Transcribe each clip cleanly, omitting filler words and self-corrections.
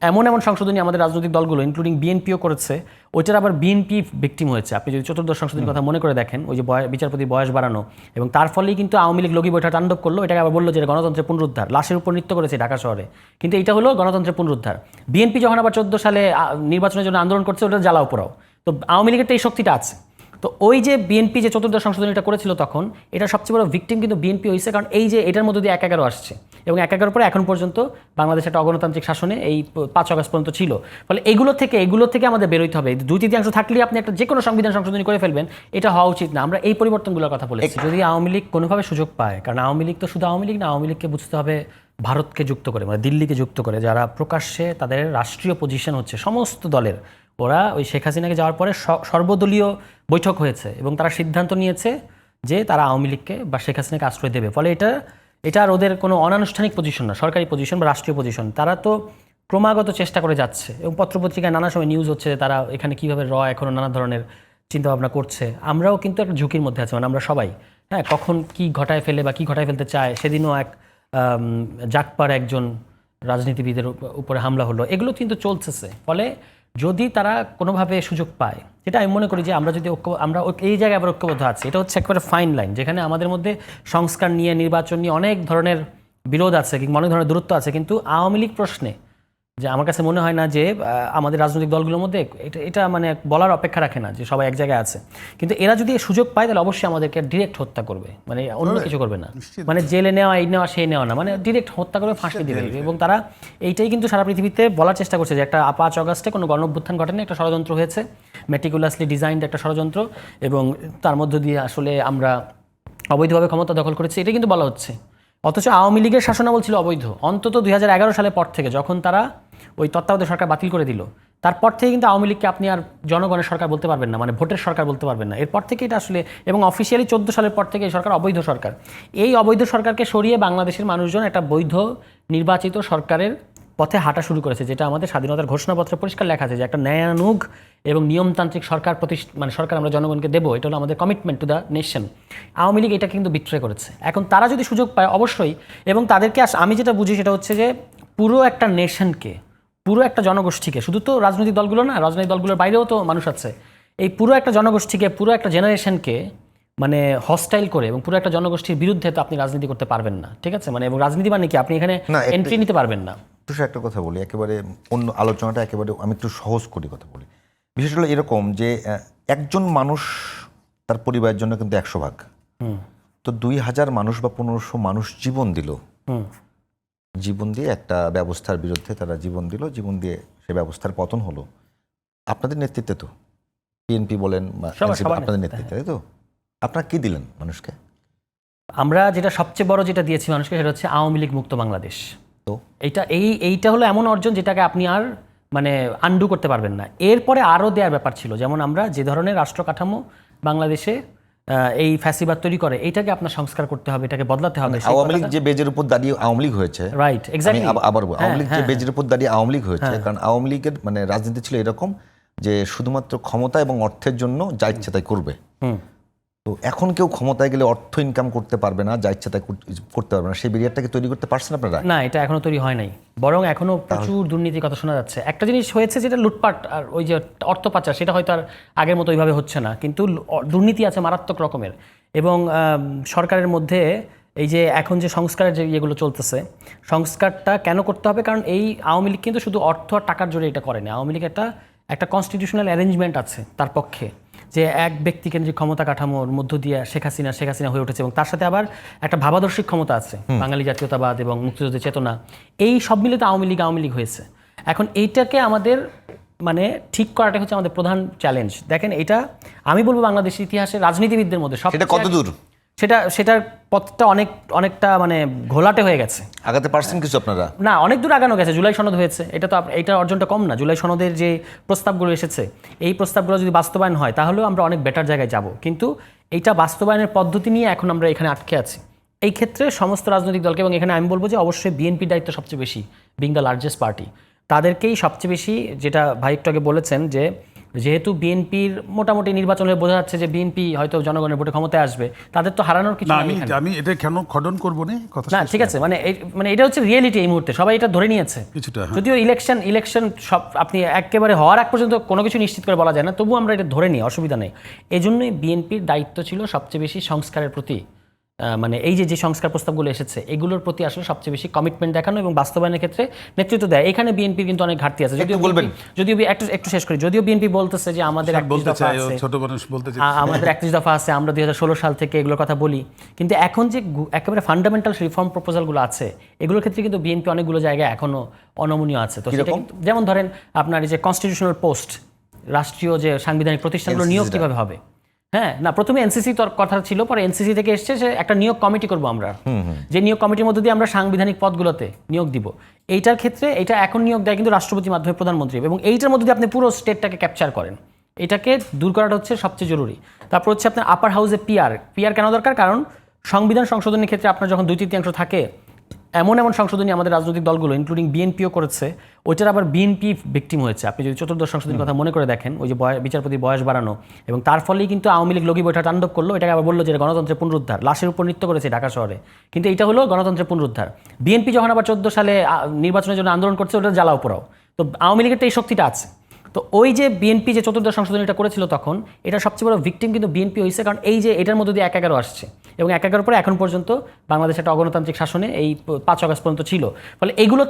এমন এমন সংশোধনী আমাদের রাজনৈতিক দলগুলো ইনক্লুডিং বিএনপিও করেছে, ওইটার আবার বিএনপি ভিকটিম হয়েছে। আপনি যদি চতুর্দশ সংশোধনীর কথা মনে করে দেখেন, ওই যে বিচারপতির বয়স বাড়ানো, এবং তার ফলেই কিন্তু আওয়ামী লীগ লগি বৈঠা তাণ্ডব করলো, এটাকে আবার বললো যে গণতন্ত্রের পুনরুদ্ধার, লাশের উপর নৃত্য করেছে ঢাকা শহরে, কিন্তু এটা হলো গণতন্ত্রের পুনরুদ্ধার। বিএনপি যখন আবার 14 সালে নির্বাচনের জন্য আন্দোলন করছে, ওটা জ্বালাও পোড়াও। তো আওয়ামী লীগের তো এই শক্তিটা আছে। তো ওই যে বিএনপি যে চতুর্দশ সংশোধনীটা করেছিল তখন, এটা সবচেয়ে বড় ভিকটিম কিন্তু বিএনপি হয়েছে, কারণ এই যে এটার মধ্যে দিয়ে 1/11 আসছে, এবং 1/11 পরে এখন পর্যন্ত বাংলাদেশ একটা অগণতান্ত্রিক শাসনে এই 5 আগস্ট পর্যন্ত ছিল। ফলে এগুলো থেকে আমাদের বেরোতে হবে। 2/3 থাকলেই আপনি একটা যে কোনো সংবিধান সংশোধনী করে ফেলবেন, এটা হওয়া উচিত না। আমরা এই পরিবর্তনগুলোর কথা বলেছি। যদি আওয়ামী লীগ কোনোভাবে সুযোগ পায়, কারণ আওয়ামী লীগ তো শুধু আওয়ামী লীগ না, আওয়ামী লীগকে বুঝতে হবে ভারতকে যুক্ত করে, মানে দিল্লিকে যুক্ত করে, যারা প্রকাশ্যে তাদের রাষ্ট্রীয় পজিশন হচ্ছে সমস্ত দলের, ওরা ওই শেখ হাসিনাকে যাওয়ার পরে সর্বদলীয় বৈঠক হয়েছে এবং তারা সিদ্ধান্ত নিয়েছে যে তারা আওয়ামী লীগকে বা শেখ হাসিনাকে আশ্রয় দেবে। ফলে এটা আর ওদের কোনো অনানুষ্ঠানিক পজিশন না, সরকারি পজিশন বা রাষ্ট্রীয় পজিশন। তারা তো ক্রমাগত চেষ্টা করে যাচ্ছে, এবং পত্রপত্রিকায় নানা সময় নিউজ হচ্ছে যে তারা এখানে কীভাবে এখনও নানা ধরনের চিন্তাভাবনা করছে। আমরাও কিন্তু একটা ঝুঁকির মধ্যে আছি, মানে আমরা সবাই, হ্যাঁ, কখন কি ঘটায় ফেলে বা কি ঘটায় ফেলতে চায়। সেদিনও এক জাকপার একজন রাজনীতিবিদের উপরে হামলা হলো, এগুলো কিন্তু চলতেছে। ফলে যদি তারা কোনোভাবে সুযোগ পায়, যেটা আমি মনে করি যে আমরা যদি আমরা এই জায়গায় আবার ঐক্যবদ্ধ আছি, এটা হচ্ছে একেবারে ফাইন লাইন, যেখানে আমাদের মধ্যে সংস্কার নিয়ে, নির্বাচন নিয়ে অনেক ধরনের বিরোধ আছে কিংবা অনেক ধরনের দূরত্ব আছে, কিন্তু আওয়ামী লীগ প্রশ্নে যে আমার কাছে মনে হয় না যে আমাদের রাজনৈতিক দলগুলোর মধ্যে এটা মানে বলার অপেক্ষা রাখে না যে সবাই এক জায়গায় আছে। কিন্তু এরা যদি সুযোগ পায় তাহলে অবশ্যই আমাদেরকে ডিরেক্ট হত্যা করবে, মানে অন্য কিছু করবে না, মানে জেলে নেওয়া, এই নেওয়া সেই নেওয়া না, মানে ডিরেক্ট হত্যা করবে, ফাঁসি দেবে। এবং তারা এইটাই কিন্তু সারা পৃথিবীতে বলার চেষ্টা করছে যে একটা 5 আগস্টে কোনো গণঅভ্যুত্থান ঘটেনি, একটা ষড়যন্ত্র হয়েছে, মেটিকুলাসলি ডিজাইনড একটা ষড়যন্ত্র, এবং তার মধ্য দিয়ে আসলে আমরা অবৈধভাবে ক্ষমতা দখল করেছি, এটাই কিন্তু বলা হচ্ছে। অথচ আওয়ামী লীগের শাসনামল ছিল অবৈধ অন্তত 2011 সালের পর থেকে, যখন তারা ওই তত্ত্বাবধায়ক সরকার বাতিল করে দিল, তারপর থেকে কিন্তু আওয়ামী লীগকে আপনি আর জনগণের সরকার বলতে পারবেন না, মানে ভোটের সরকার বলতে পারবেন না। এরপর থেকে এটা আসলে, এবং অফিসিয়ালি 14 সালের পর থেকে এই সরকার অবৈধ সরকার। এই অবৈধ সরকারকে সরিয়ে বাংলাদেশের মানুষজন একটা বৈধ নির্বাচিত সরকারের পথে হাঁটা শুরু করেছে, যেটা আমাদের স্বাধীনতার ঘোষণাপত্রে পরিষ্কার লেখা আছে যে একটা ন্যায়ানুগ এবং নিয়মতান্ত্রিক সরকার মানে সরকার আমরা জনগণকে দেবো, এটা হলো আমাদের commitment to the nation. Awami League এটা কিন্তু বিট্রে করেছে। এখন তারা যদি সুযোগ পায় অবশ্যই, এবং তাদেরকে আমি যেটা বুঝি সেটা হচ্ছে যে পুরো একটা নেশনকে, পুরো একটা জনগোষ্ঠীকে, শুধু তো রাজনৈতিক দলগুলো না, রাজনৈতিক দলগুলোর বাইরেও তো মানুষ আছে, এই পুরো একটা জনগোষ্ঠীকে, পুরো একটা জেনারেশনকে মানে হস্টাইল করে, এবং পুরো একটা জনগোষ্ঠীর বিরুদ্ধে তো আপনি রাজনীতি করতে পারবেন না, ঠিক আছে? মানে এবং রাজনীতি মানে কি, আপনি এখানে এন্ট্রি নিতে পারবেন না। একটা কথা বলি, একেবারে অন্য আলোচনাটা একেবারে আমি একটু সহজ করি কথা বলি। বিশেষ হলো এরকম যে একজন মানুষ তার পরিবারের জন্য কিন্তু 100 ভাগ, তো 2000 মানুষ বা 1500 মানুষ জীবন দিল, জীবন দিয়ে একটা ব্যবস্থার বিরুদ্ধে তারা জীবন দিল, জীবন দিয়ে সে ব্যবস্থার পতন হলো আপনাদের নেতৃত্বে। তো বিএনপি বলেন আপনাদের নেতৃত্বে, তাই তো? আপনারা কি দিলেন মানুষকে? আমরা যেটা সবচেয়ে বড় যেটা দিয়েছি মানুষকে, সেটা হচ্ছে আওয়ামী লীগ মুক্ত বাংলাদেশ। তো এইটা হলো এমন অর্জন যেটাকে আপনি আর মানে আন্ডু করতে পারবেন না। এরপরে আরও দেওয়ার ব্যাপার ছিল, যেমন আমরা যে ধরনের রাষ্ট্র কাঠামো বাংলাদেশে এই ফ্যাসিবাদ তৈরি করে, এইটাকে আপনার সংস্কার করতে হবে, এটাকে বদলাতে হবে। আওয়ামী লীগ যে বেজের উপর দাঁড়িয়ে আওয়ামী লীগ হয়েছে, রাইট, এক্স্যাক্টলি। আবার আওয়ামী লীগ যে বেজের উপর দাঁড়িয়ে আওয়ামী লীগ হয়েছে, কারণ আওয়ামী লীগের মানে রাজনীতি ছিল এরকম যে শুধুমাত্র ক্ষমতা এবং অর্থের জন্য যা ইচ্ছে তাই করবে। তো এখন কেউ ক্ষমতায় গেলে অর্থ ইনকাম করতে পারবে না, যা ইচ্ছা তাই করতে পারবে না, সেই ব্যারিয়ারটাকে তৈরি করতে পারছেন আপনারা? না, এটা এখনো তৈরি হয় নাই, বরং এখনো প্রচুর দুর্নীতির কথা শোনা যাচ্ছে। একটা জিনিস হয়েছে যেটা লুটপাট আর ওই যে অর্থ পাচার, সেটা হয়তো আর আগের মতো ওইভাবে হচ্ছে না, কিন্তু দুর্নীতি আছে মারাত্মক রকমের। এবং সরকারের মধ্যে এই যে এখন যে সংস্কারের যে ইয়েগুলো চলতেছে, সংস্কারটা কেন করতে হবে? কারণ এই আওয়ামী লীগ কিন্তু শুধু অর্থ আর টাকার জোরে এটা করেনি। আওয়ামী লীগ একটা কনস্টিটিউশনাল অ্যারেঞ্জমেন্ট আছে তার পক্ষে, যে এক ব্যক্তিকে যে ক্ষমতা কাঠামোর মধ্য দিয়ে শেখ হাসিনা হয়ে উঠেছে, এবং তার সাথে আবার একটা ভাবাদর্শিক ক্ষমতা আছে, বাঙালি জাতীয়তাবাদ এবং মুক্তিযুদ্ধের চেতনা, এই সব মিলিত আওয়ামী লীগ হয়েছে। এখন এইটাকে আমাদের মানে ঠিক করাটা হচ্ছে আমাদের প্রধান চ্যালেঞ্জ। দেখেন, এটা আমি বলবো বাংলাদেশের ইতিহাসে রাজনীতিবিদদের মধ্যে সেটা কত দূর, সেটার পথটা অনেকটা মানে ঘোলাটে হয়ে গেছে। আগাতে পারছেন কিছু আপনারা? না, অনেক দূর আগানো গেছে। জুলাই সনদ হয়েছে, এইটার অর্জনটা কম না। জুলাই সনদের যে প্রস্তাবগুলো এসেছে, এই প্রস্তাবগুলো যদি বাস্তবায়ন হয় তাহলেও আমরা অনেক বেটার জায়গায় যাব, কিন্তু এইটা বাস্তবায়নের পদ্ধতি নিয়ে এখন আমরা এখানে আটকে আছি। এই ক্ষেত্রে সমস্ত রাজনৈতিক দলকে, এবং এখানে আমি বলবো যে অবশ্যই বিএনপির দায়িত্ব সবচেয়ে বেশি, বিং দ্য লার্জেস্ট পার্টি, তাদেরকেই সবচেয়ে বেশি, যেটা ভাই একটু আগে বলেছেন যে যেহেতু বিএনপির মোটামুটি নির্বাচন হয়ে বোঝা যাচ্ছে যে বিএনপি হয়তো জনগণের ভোটে ক্ষমতায় আসবে, তাদের তো হারানোর কিছু না, নেই এখানে। আমি এটা কেন খণ্ডন করবো না কথা না ঠিক আছে, মানে এটা হচ্ছে রিয়েলিটি এই মুহূর্তে, সবাই এটা ধরে নিয়েছে। কিছুটা, হ্যাঁ। যদিও ইলেকশন সব আপনি একেবারে হওয়ার আগ পর্যন্ত কোনো কিছু নিশ্চিত করে বলা যায় না, তবু আমরা এটা ধরে নিই, অসুবিধা নেই। এই জন্যই বিএনপির দায়িত্ব ছিল সবচেয়ে বেশি সংস্কারের প্রতি, মানে এই যে সংস্কার প্রস্তাবগুলো এসেছে এগুলোর প্রতি আসলে সবচেয়ে বেশি কমিটমেন্ট দেখানো এবং বাস্তবায়নের ক্ষেত্রে নেতৃত্ব দেয়। এখানে বিএনপির কিন্তু অনেক ঘাটতি আছে। যদিও বলবেন, যদিও একটু শেষ করি, যদিও বিএনপি বলতেছে যে আমাদের বলতে চাই, ছোট মানুষ বলতে চাই, আমাদের 31 দফা আছে, আমরা 2016 সাল থেকে এগুলোর কথা বলি, কিন্তু এখন যে একেবারে ফান্ডামেন্টাল রিফর্ম প্রপোজালগুলো আছে এগুলোর ক্ষেত্রে কিন্তু বিএনপি অনেকগুলো জায়গায় এখনো অনমনীয় আছে। তো সেটা কিন্তু, যেমন ধরেন আপনার এই যে কনস্টিটিউশনাল পোস্ট, রাষ্ট্রীয় যে সাংবিধানিক প্রতিষ্ঠানগুলো নিয়োগ কিভাবে হবে। হ্যাঁ, না প্রথমে এনসিসি তোর কথা ছিল, পরে এনসিসি থেকে এসছে যে একটা নিয়োগ কমিটি করবো আমরা, যে নিয়োগ কমিটির মধ্যে দিয়ে আমরা সাংবিধানিক পদগুলোতে নিয়োগ দিব। এইটার ক্ষেত্রে এটা এখন নিয়োগ দেয় কিন্তু রাষ্ট্রপতির মাধ্যমে প্রধানমন্ত্রী, এবং এইটার মধ্যে দিয়ে আপনি পুরো স্টেটটাকে ক্যাপচার করেন, এটাকে দূর করাটা হচ্ছে সবচেয়ে জরুরি। তারপর হচ্ছে আপনার আপার হাউসে পিআর কেন দরকার, কারণ সংবিধান সংশোধনের ক্ষেত্রে আপনার যখন 2/3 থাকে, এমন সংশোধনী আমাদের রাজনৈতিক দলগুলো ইনক্লুডিং বিএনপিও করেছে, ওইটার আবার বিএনপি ভিকটিম হয়েছে। আপনি যদি 14th সংশোধনীর কথা মনে করে দেখেন, ওই যে বিচারপতির বয়স বাড়ানো, এবং তার ফলেই কিন্তু আওয়ামী লীগ লগি বৈঠক তাণ্ডব করলো, এটাকে আবার বললো যে গণতন্ত্রের পুনরুদ্ধার, লাশের উপর নৃত্য করেছে ঢাকা শহরে, কিন্তু এটা হলো গণতন্ত্রের পুনরুদ্ধার। বিএনপি যখন আবার 14 সালে নির্বাচনের জন্য আন্দোলন করছে, ওটা জ্বালাও পোড়াও। তো আওয়ামী লীগের তো এই শক্তিটা আছে। তো ওই যে বিএনপি যে 14th সংশোধনীটা করেছিল তখন, এটা সবচেয়ে বড় ভিকটিম কিন্তু বিএনপি হয়েছে, কারণ এই যে এটার মধ্যে দিয়ে 1/11 আসছে, এবং 1/11 পরে এখন পর্যন্ত বাংলাদেশ একটা অগণতান্ত্রিক শাসনে এই 5 আগস্ট পর্যন্ত ছিল। ফলে এগুলো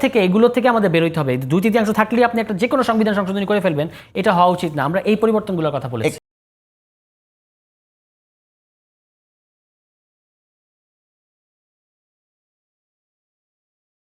থেকে আমাদের বেরোতে হবে। 2/3 থাকলেই আপনি একটা যে কোনো সংবিধান সংশোধনী করে ফেলবেন, এটা হওয়া উচিত না। আমরা এই পরিবর্তনগুলোর কথা বলেছি।